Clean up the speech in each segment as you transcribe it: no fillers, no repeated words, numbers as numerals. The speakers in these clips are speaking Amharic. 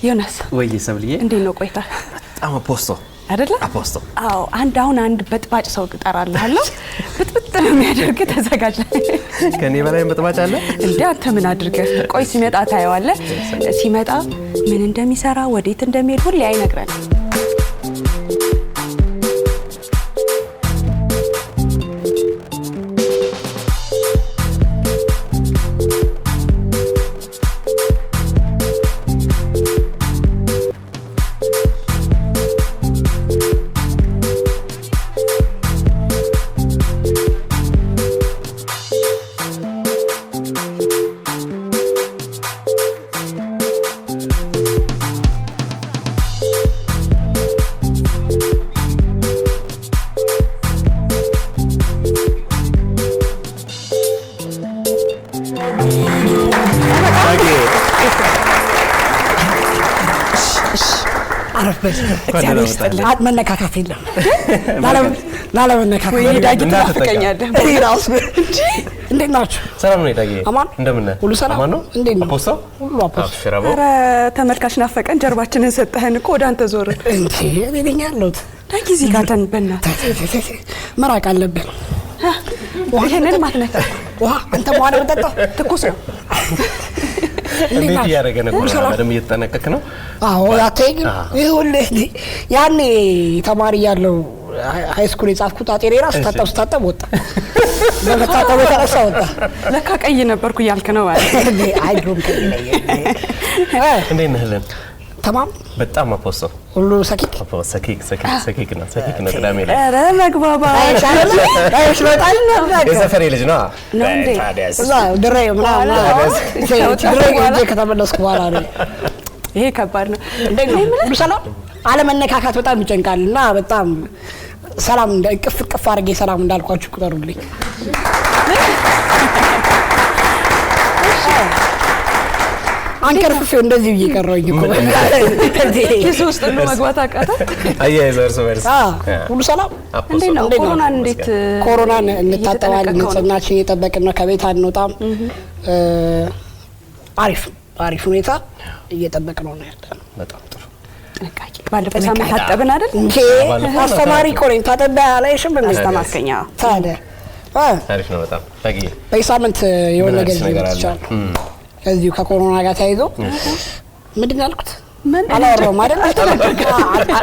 ዮናስ ወይ ሰብልዬ እንዴት ነው ቆይታ? በጣም አፖስቶ አይደለ? አፖስቶ አዎ አንድ በጥባጭ ሰው እጠራልሃለሁ። ብጥብጥ ነው የሚያደርግ ተዘጋጅ። ከኔ በላይ በጥባጭ አለ እንዴ? አንተ ምን አድርገህ ቆይ ሲመጣ ታየዋለህ። ሲመጣ ምን እንደሚሰራ ወዴት እንደሚሄድ ሁሉ አይነግረን። እግዚአብሔር ይስጥልኝ። መነካካት የለም ላለመነካካት ወይ ዳጊ ተፈቀኛለህ ራስ እንዴት ናችሁ? ሰላም ነው ዳጊ? አማን እንደምን ነህ? ሁሉ ሰላም ነው? እንዴት ነው? አፖስቶ ሁሉ አፖስቶ። ኧረ ተመልካች ናፈቀን። ጀርባችንን ሰጠህን እኮ ወደ አንተ ዞር እንዴ እኔ ያለሁት ዳጊ እዚህ ጋር በእናትህ መራቅ አለብን። ይሄንን ማትነካ ውሃ አንተ በኋላ መጠጣ ትኩስ ነው። እንዴት ያደረገ ነው? በደም እየተጠነቀቅ ነው። አዎ ያተኝ ይሁንልህ። ያኔ ተማሪ ያለው ሃይ ስኩል የጻፍኩት አጤሬ ራስ ታጣጣ ወጣ በመታጠብ ተረሳ ወጣ። ለካ ቀይ ነበርኩ እያልክ ነው ማለት አይ ድሮም ቀይ ነኝ። እንዴት ነህ ለን? ተማም በጣም አፖስቶ ሁሉ ሰኪክ ነው ቅዳሜ ላይ ኧረ መግባባ አይሽ በጣም ነው የሰፈሬ ልጅ ነው እንዴ? እዛ ድሬ ምናምን ድሬ ከተመለስኩ በኋላ ነው። ይሄ ከባድ ነው። ሁሉ ሰላም አለመነካካት በጣም ይጨንቃልና በጣም ሰላም ቅፍ አድርጌ ሰላም እንዳልኳችሁ ቁጠሩልኝ። አንከርፍሽ እንደዚህ እየቀረውኝ እኮ የሶስት ነው መግባት አቃታ። አያይዘርስ ወርስ ሁሉ ሰላም እንዴት ነው? ኮሮናን እንዴት ኮሮናን እንታጠባለን፣ ንጽህናችን እየጠበቅን ነው፣ ከቤት አንወጣም። አሪፍ ሁኔታ እየጠበቅን ነው ያለነው። በጣም ጥሩ ጥንቃቄ። ባለፈው ሳምንት ታጠብን አይደል? አስተማሪ እኮ ነኝ። ታጠባ አላይሽም እንዴ? አስተማርከኛ ታዲያ አሪፍ ነው በጣም ታጊ። በሳምንት የሆነ ነገር ይችላል ከዚህ ከኮሮና ጋር ተያይዞ ምንድን ነው ያልኩት? ምን አላወራም አይደል?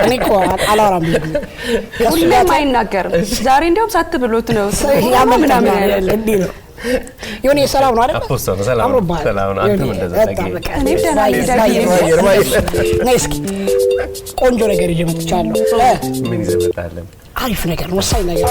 እኔ እኮ አላወራም ሁሌም አይናገርም። ዛሬ እንዲያውም ሳትብሎት ነው ምናምን አይደል እንዴ ነው የሆነ ሰላም ነው አይደል? አፖስቶ ሰላም ነው። አንተም እንደዛ ታጊ። እኔ ደህና ነኝ። እስኪ ቆንጆ ነገር ይዤ መጥቻለሁ። ምን ይዘህ መጣህ? አሪፍ ነገር ነው፣ ወሳኝ ነገር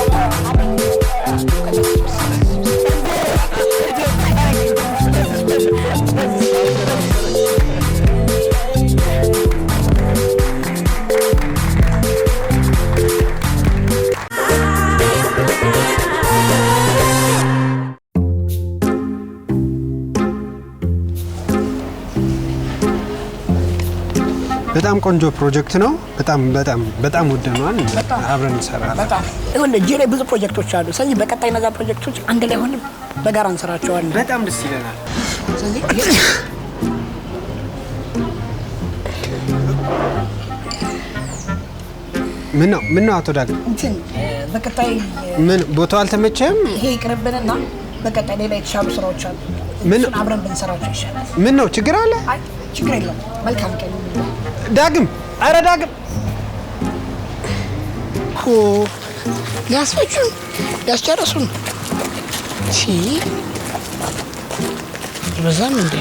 በጣም ቆንጆ ፕሮጀክት ነው። በጣም ወደነዋል። አብረን እንሰራለን። በጣም ይኸውልህ እጄ ላይ ብዙ ፕሮጀክቶች አሉ። ስለዚህ በቀጣይ እነዛ ፕሮጀክቶች አንድ ላይ ሆነን በጋራ እንሰራቸዋለን። በጣም ደስ ይለናል። ስለዚህ ምን ነው አቶ ዳግ እንትን በቀጣይ ምን ቦታው አልተመቸም? ይሄ ይቅርብንና በቀጣይ ሌላ የተሻሉ ስራዎች አሉ። ምን አብረን ብንሰራቸው ይሻላል። ምን ነው ችግር አለ? አይ ችግር የለም። መልካም ቀን ዳግም። ኧረ ዳግም ኦ ያስፈጩን ያስጨረሱን በዛም እንዴ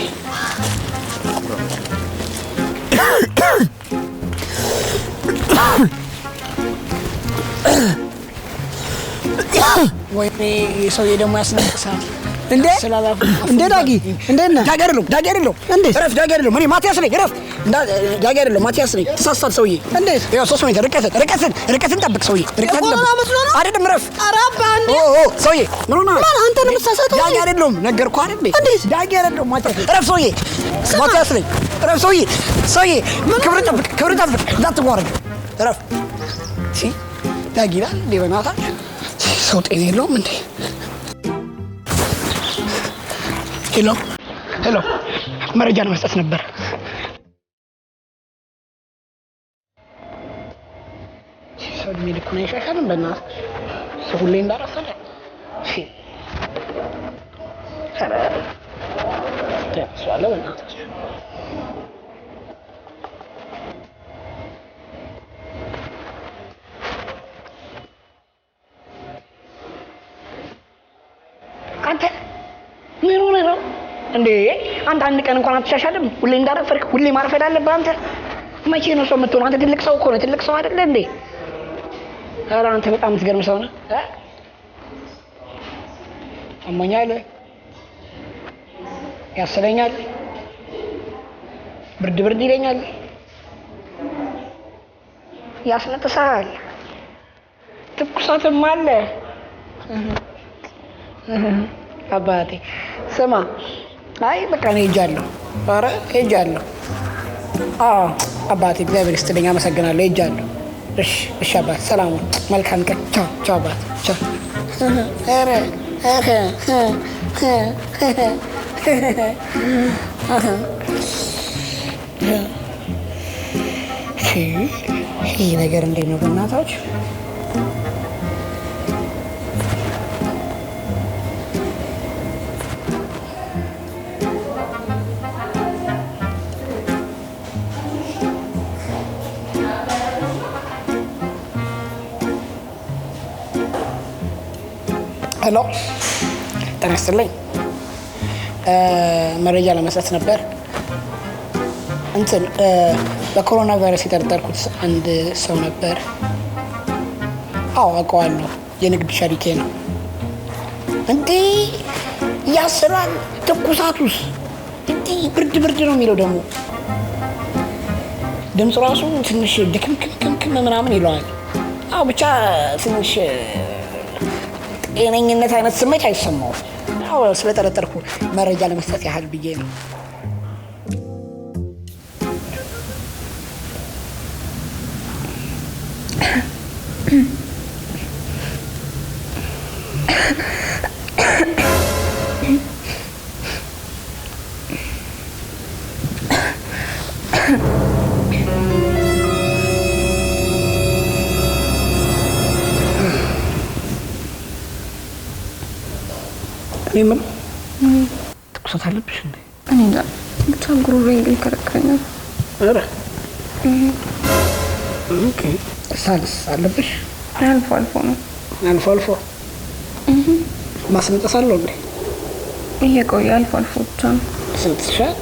ወይ ሰውዬ ደግሞ ያስነቅሳል እንዴ? እንዴ ዳጊ እንዴና ዳጊ እንዴ ረፍ ዳጊ እኔ ማቲያስ ነኝ። ረፍ ዳጊ ማቲያስ ነኝ። ተሳሳተ ሰውዬ እንዴ? ያው 3 ሜትር ርቀትን ጠብቅ ሰውዬ። ርቀትን አይደለም ረፍ። አራባ እንዴ ሰውዬ ምን ሆነ? አንተ ነው የምትሳሳተው። ዳጊ አይደለም ነገርኩህ አይደል? እንዴ ዳጊ አይደለም ማቲያስ። ረፍ ሰውዬ ማቲያስ ነኝ። ረፍ ሰውዬ ክብር ጠብቅ እንዳትዋረድ። ረፍ ዳጊ ይላል እንዴ? በእናታችሁ ሰው ጤና የለውም እንዴ? ሄሎ መረጃ ለመስጠት ነበር። እድሜ ልኩን አይሻሻልም በእናትህ ሰው ሁሌ እንዳረሰለ ኧረ ተያሷለ በእናትህ አንተ ምን ሆነህ ነው እንዴ? አንድ ቀን እንኳን አትሻሻልም? ሁሌ እንዳረፈርክ ሁሌ ማርፈድ አለብህ አንተ። መቼ ነው ሰው የምትሆነው? አንተ ትልቅ ሰው እኮ ነህ። ትልቅ ሰው አይደለ እንዴ? ኧረ አንተ በጣም የምትገርም ሰው ነህ። አሞኛል፣ ያስለኛል፣ ብርድ ብርድ ይለኛል፣ ያስነጥሳል፣ ትኩሳትም አለ። አባቴ ስማ፣ አይ በቃ እኔ ሄጃለሁ። ኧረ ሄጃለሁ። አዎ አባቴ እግዚአብሔር ይስጥልኝ፣ አመሰግናለሁ። ሄጃለሁ። እሺ አባቴ፣ ሰላም፣ መልካም ቀን። ቻው አባቴ፣ ቻው። ኧረ ይህ ነገር እንዴት ነው በእናታችሁ? ሄሎ ጤና ይስጥልኝ። መረጃ ለመስጠት ነበር። እንትን በኮሮና ቫይረስ የጠረጠርኩት አንድ ሰው ነበር። አዎ አውቀዋለሁ። የንግድ ሸሪኬ ነው። እንዴ ያስላል። ትኩሳቱስ እንዴ ብርድ ብርድ ነው የሚለው ደግሞ ድምፁ ራሱ ትንሽ ድክምክምክም ምናምን ይለዋል። አዎ ብቻ ትንሽ ጤነኝነት አይነት ስሜት አይሰማውም። አዎ ስለጠረጠርኩ መረጃ ለመስጠት ያህል ብዬ ነው። ምን ትኩሳት አለብሽ እንዴ? እኔ እንጃ ብቻ ጉሮሮዬን ግን ከረከረኛል። ኧረ ኦኬ። ሳልስ አለብሽ? አልፎ አልፎ ነው። አልፎ ማስነጠስ አለው እንዴ? እየቆየ አልፎ አልፎ ብቻ ነው። ስንትሻል?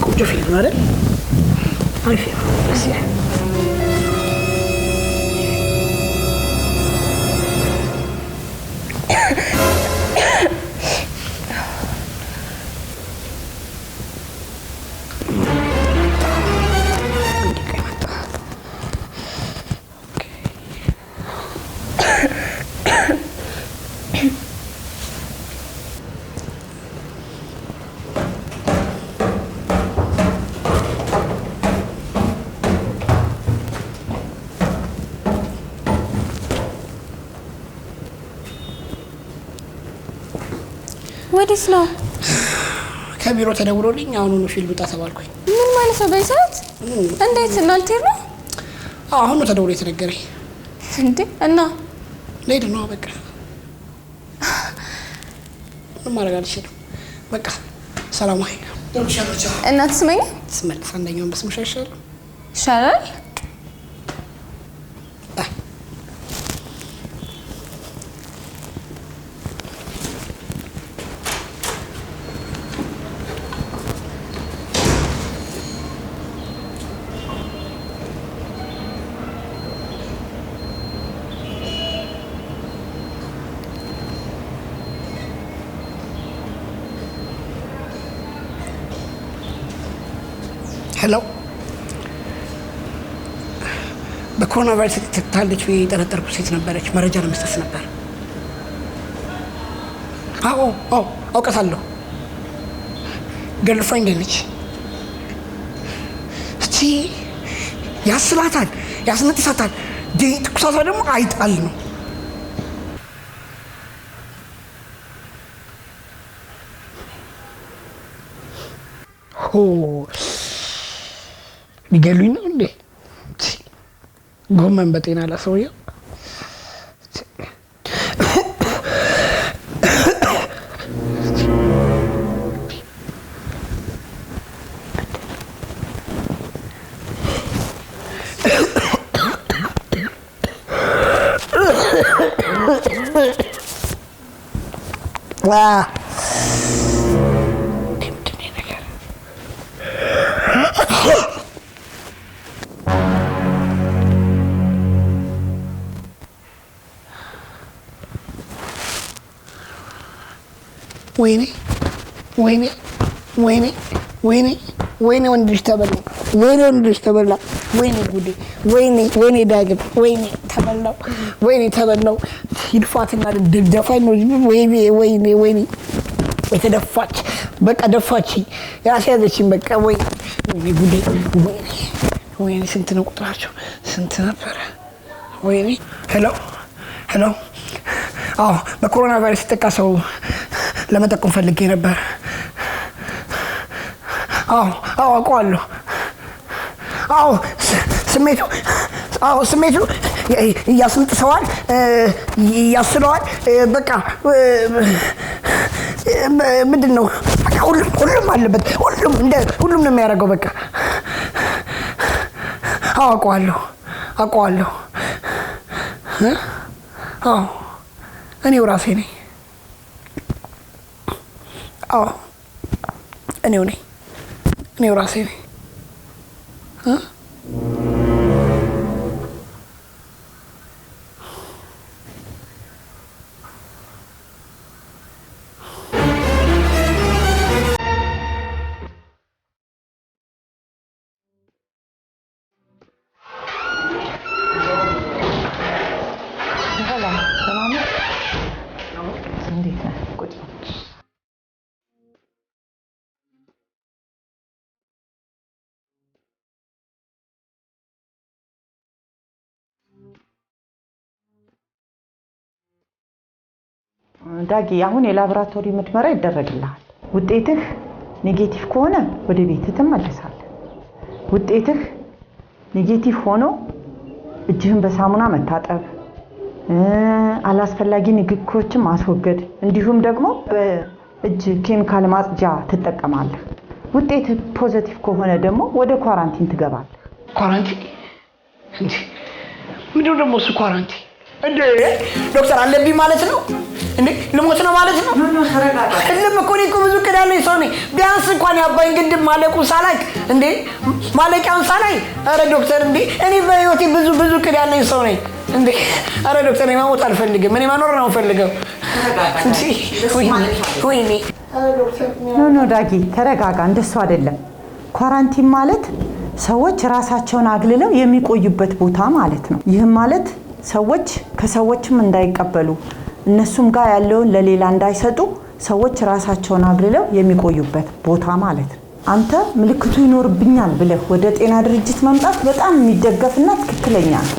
ቆንጆ ፊልም አይደል? አሪፍ ነው። ወዲስ ነው? ከቢሮ ተደውሎልኝ አሁን ፊልም ውጣ ተባልኩኝ። ምን ማለት ነው? በሰዓት እንዴት እናንተ ነው? አሁን ነው ተደውሎ የተነገረኝ። እንዴ እና ለይድ ነው በቃ ምን ማድረግ አልችልም። በቃ ሰላም አይ እና ትስመኝ ትስመልስ አንደኛውን በስምሽ አይሻልም? ይሻላል። ሄሎ በኮሮና ቫይረስ ተጠቅታለች ብዬ የጠረጠርኩት ሴት ነበረች። መረጃ ለመስጠት ነበር። አዎ አውቃታለሁ። ገርልፍሬንድ ነች። እስቲ ያስላታል፣ ያስነጥሳታል። ትኩሳቷ ደግሞ አይጣል ነው። ሊገሉኝ ነው እንዴ? ጎመን በጤና ለሰውየው ወይኔ ወንድ ልጅ ተበላ። ወይኔ ጉዴ! ወይኔ ዳግም! ወይኔ ተበላው! ይድፋትና ደፋኝ ነው። ወይኔ የተደፋች በቃ ደፋችኝ፣ ያስያዘችኝ በቃ። ወይኔ ጉዴ! ወይኔ ስንት ነው ቁጥራቸው? ስንት ነበረ? ወይኔ ሄሎ። አዎ በኮሮና ቫይረስ የተጠቃ ሰው ለመጠቆም ፈልጌ ነበር። አዎ አውቀዋለሁ። ስሜቱ ያስነጥሰዋል፣ ያስለዋል። በቃ ምንድን ነው በቃ ሁሉም አለበት። ሁሉም ነው የሚያደርገው። በቃ አውቀዋለሁ። እኔው ራሴ ነኝ። እኔው ራሴ ነኝ። ዳጊ አሁን የላብራቶሪ ምርመራ ይደረግልሃል። ውጤትህ ኔጌቲቭ ከሆነ ወደ ቤትህ ትመለሳለህ። ውጤትህ ኔጌቲቭ ሆኖ እጅህን በሳሙና መታጠብ፣ አላስፈላጊ ንክኪዎችን ማስወገድ፣ እንዲሁም ደግሞ በእጅ ኬሚካል ማጽጃ ትጠቀማለህ። ውጤትህ ፖዚቲቭ ከሆነ ደግሞ ወደ ኳራንቲን ትገባለህ። ኳራንቲን እንዴ? ምንድነው ደግሞ እሱ ኳራንቲን? እንዴ ዶክተር አለብኝ ማለት ነው እንዴ? ልሞት ነው ማለት ነው? እኮ ብዙ እቅድ ያለኝ ሰው ነኝ። ቢያንስ እንኳን የአባይን ግድብ ማለቁን ሳላቅ እንዴ ማለቂያውን ሳላይ፣ ኧረ ዶክተር እንዴ እኔ በህይወቴ ብዙ እቅድ ያለኝ ሰው ነኝ እንዴ። ኧረ ዶክተር እኔ መሞት አልፈልግም። እኔ መኖር ነው የምፈልገው። ወይኔ ኖ ዳጊ ተረጋጋ። እንደሱ አይደለም። ኳራንቲን ማለት ሰዎች ራሳቸውን አግልለው የሚቆዩበት ቦታ ማለት ነው። ይህም ማለት ሰዎች ከሰዎችም እንዳይቀበሉ እነሱም ጋር ያለውን ለሌላ እንዳይሰጡ ሰዎች ራሳቸውን አግልለው የሚቆዩበት ቦታ ማለት ነው። አንተ ምልክቱ ይኖርብኛል ብለህ ወደ ጤና ድርጅት መምጣት በጣም የሚደገፍና ትክክለኛ ነው።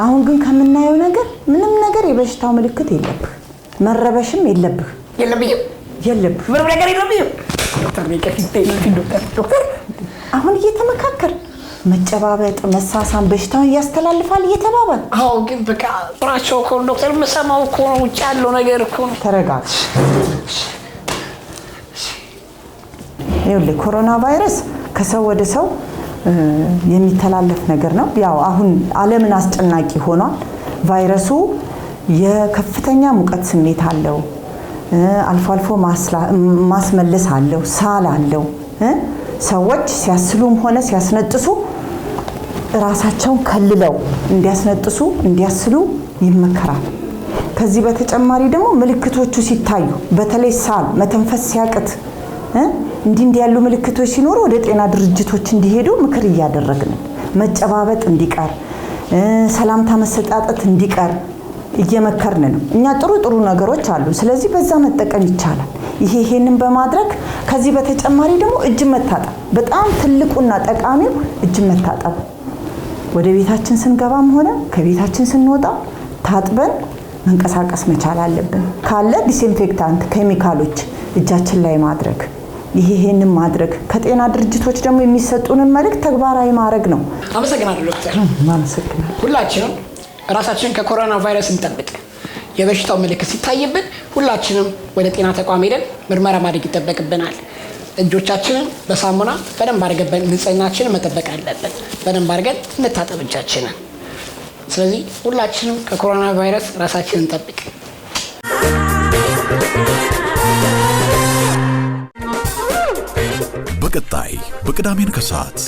አሁን ግን ከምናየው ነገር ምንም ነገር የበሽታው ምልክት የለብህ፣ መረበሽም የለብህ። ምንም ነገር የለብህ ዶክተር። አሁን እየተመካከር መጨባበጥ መሳሳም በሽታውን ያስተላልፋል እየተባባል። አዎ ግን በቃ ጥራቸው እኮ ዶክተር መሰማው እኮ ነው፣ ውጭ ያለው ነገር እኮ ነው። ተረጋጋ። ይኸውልህ ኮሮና ቫይረስ ከሰው ወደ ሰው የሚተላለፍ ነገር ነው። ያው አሁን ዓለምን አስጨናቂ ሆኗል። ቫይረሱ የከፍተኛ ሙቀት ስሜት አለው፣ አልፎ አልፎ ማስመለስ አለው፣ ሳል አለው። ሰዎች ሲያስሉም ሆነ ሲያስነጥሱ ራሳቸውን ከልለው እንዲያስነጥሱ እንዲያስሉ ይመከራል። ከዚህ በተጨማሪ ደግሞ ምልክቶቹ ሲታዩ በተለይ ሳል፣ መተንፈስ ሲያቅት እንዲህ ያሉ ምልክቶች ሲኖሩ ወደ ጤና ድርጅቶች እንዲሄዱ ምክር እያደረግን፣ መጨባበጥ እንዲቀር፣ ሰላምታ መሰጣጠት እንዲቀር እየመከርን ነው። እኛ ጥሩ ነገሮች አሉ። ስለዚህ በዛ መጠቀም ይቻላል። ይሄንን በማድረግ ከዚህ በተጨማሪ ደግሞ እጅ መታጠብ በጣም ትልቁና ጠቃሚው እጅ መታጠብ። ወደ ቤታችን ስንገባም ሆነ ከቤታችን ስንወጣ ታጥበን መንቀሳቀስ መቻል አለብን። ካለ ዲስኢንፌክታንት ኬሚካሎች እጃችን ላይ ማድረግ፣ ይሄንን ማድረግ ከጤና ድርጅቶች ደግሞ የሚሰጡንን መልእክት ተግባራዊ ማድረግ ነው። አመሰግናለሁ ዶክተር። አመሰግናለሁ። ሁላችንም ራሳችንን ከኮሮና ቫይረስ እንጠብቅ። የበሽታው ምልክት ሲታይብን ሁላችንም ወደ ጤና ተቋም ሄደን ምርመራ ማድረግ ይጠበቅብናል። እጆቻችንን በሳሙና በደንብ አድርገን ንጽህናችንን መጠበቅ አለብን። በደንብ አድርገን እንታጠብ እጃችንን። ስለዚህ ሁላችንም ከኮሮና ቫይረስ ራሳችንን እንጠብቅ። በቀጣይ በቅዳሜን ከሰዓት